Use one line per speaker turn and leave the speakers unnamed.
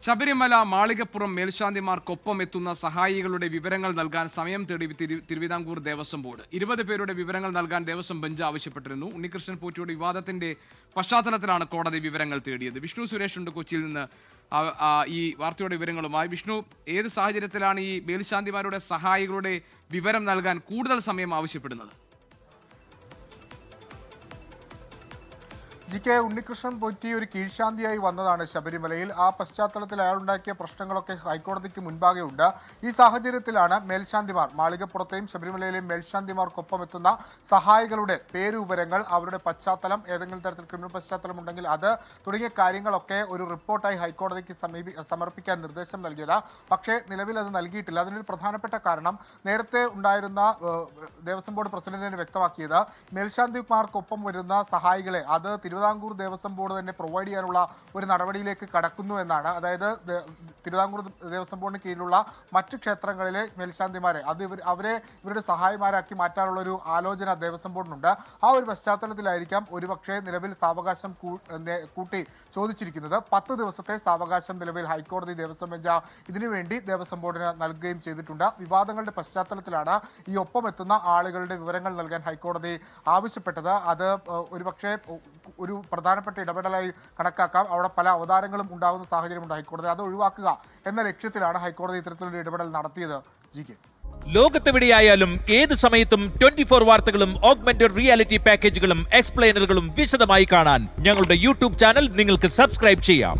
ശബരിമല മാളികപ്പുറം മേൽശാന്തിമാർക്കൊപ്പം എത്തുന്ന സഹായികളുടെ വിവരങ്ങൾ നൽകാൻ സമയം തേടി തിരുവിതാംകൂർ ദേവസ്വം ബോർഡ് 20 പേരുടെ വിവരങ്ങൾ നൽകാൻ ദേവസ്വം ബെഞ്ച് ആവശ്യപ്പെട്ടിരുന്നു. ഉണ്ണികൃഷ്ണൻ പോറ്റിയുടെ വിവാദത്തിന്റെ പശ്ചാത്തലത്തിലാണ് കോടതി വിവരങ്ങൾ തേടിയത്. വിഷ്ണു സുരേഷ് ഉണ്ട് കൊച്ചിയിൽ നിന്ന് ഈ വാർത്തയുടെ വിവരങ്ങളുമായി. വിഷ്ണു, ഏത് സാഹചര്യത്തിലാണ് ഈ മേൽശാന്തിമാരുടെ സഹായികളുടെ വിവരം നൽകാൻ കൂടുതൽ സമയം ആവശ്യപ്പെടുന്നത്?
ജി.കെ. ഉണ്ണികൃഷ്ണൻ പോറ്റി ഒരു കീഴ്ശാന്തിയായി വന്നതാണ് ശബരിമലയിൽ. ആ പശ്ചാത്തലത്തിൽ അയാളുണ്ടാക്കിയ പ്രശ്നങ്ങളൊക്കെ ഹൈക്കോടതിക്ക് മുൻപാകെ ഉണ്ട്. ഈ സാഹചര്യത്തിലാണ് മേൽശാന്തിമാർ, മാളികപ്പുറത്തെയും ശബരിമലയിലെയും മേൽശാന്തിമാർക്കൊപ്പം എത്തുന്ന സഹായികളുടെ പേരുവിവരങ്ങൾ, അവരുടെ പശ്ചാത്തലം, ഏതെങ്കിലും തരത്തിൽ ക്രിമിനൽ പശ്ചാത്തലം ഉണ്ടെങ്കിൽ അത് തുടങ്ങിയ കാര്യങ്ങളൊക്കെ ഒരു റിപ്പോർട്ടായി ഹൈക്കോടതിക്ക് സമർപ്പിക്കാൻ നിർദ്ദേശം നൽകിയത്. പക്ഷേ നിലവിൽ അത് നൽകിയിട്ടില്ല. അതിനൊരു പ്രധാനപ്പെട്ട കാരണം നേരത്തെ ഉണ്ടായിരുന്ന ദേവസ്വം ബോർഡ് പ്രസിഡന്റിന് വ്യക്തമാക്കിയത് മേൽശാന്തിമാർക്കൊപ്പം വരുന്ന സഹായികളെ അത് തിരുവിതാംകൂർ ദേവസ്വം ബോർഡ് തന്നെ പ്രൊവൈഡ് ചെയ്യാനുള്ള ഒരു നടപടിയിലേക്ക് കടക്കുന്നു എന്നാണ്. അതായത് തിരുവിതാംകൂർ ദേവസ്വം ബോർഡിന് കീഴിലുള്ള മറ്റു ക്ഷേത്രങ്ങളിലെ മേൽശാന്തിമാരെ ഇവരുടെ സഹായിമാരാക്കി മാറ്റാനുള്ള ഒരു ആലോചന ദേവസ്വം ബോർഡിനുണ്ട്. ആ ഒരു പശ്ചാത്തലത്തിലായിരിക്കാം ഒരുപക്ഷെ നിലവിൽ സാവകാശം കൂട്ടി ചോദിച്ചിരിക്കുന്നത്. 10 ദിവസത്തെ സാവകാശം നിലവിൽ ഹൈക്കോടതി ദേവസ്വം ബെഞ്ച് ഇതിനുവേണ്ടി ദേവസ്വം ബോർഡിന് നൽകുകയും ചെയ്തിട്ടുണ്ട്. വിവാദങ്ങളുടെ പശ്ചാത്തലത്തിലാണ് ഈ ഒപ്പം എത്തുന്ന ആളുകളുടെ വിവരങ്ങൾ നൽകാൻ ഹൈക്കോടതി ആവശ്യപ്പെട്ടത്. അത് ഒരുപക്ഷെ ഒരു പ്രധാനപ്പെട്ട ഇടപെടലായി കണക്കാക്കാം. അവിടെ പല അവതാരങ്ങളും ഉണ്ടാകുന്ന സാഹചര്യമുണ്ട് ഹൈക്കോടതി. അത് ഒഴിവാക്കുക എന്ന ലക്ഷ്യത്തിലാണ് ഹൈക്കോടതി ഇത്തരത്തിലൊരു ഇടപെടൽ നടത്തിയത്. ജി.കെ.
ലോകത്തെവിടെയായാലും ഏത് സമയത്തും 24 വാർത്തകളും ഓഗ്മെന്റഡ് റിയാലിറ്റി പാക്കേജുകളും എക്സ്പ്ലെയിനറുകളും വിശദമായി കാണാൻ ഞങ്ങളുടെ യൂട്യൂബ് ചാനൽ നിങ്ങൾക്ക് സബ്സ്ക്രൈബ് ചെയ്യാം.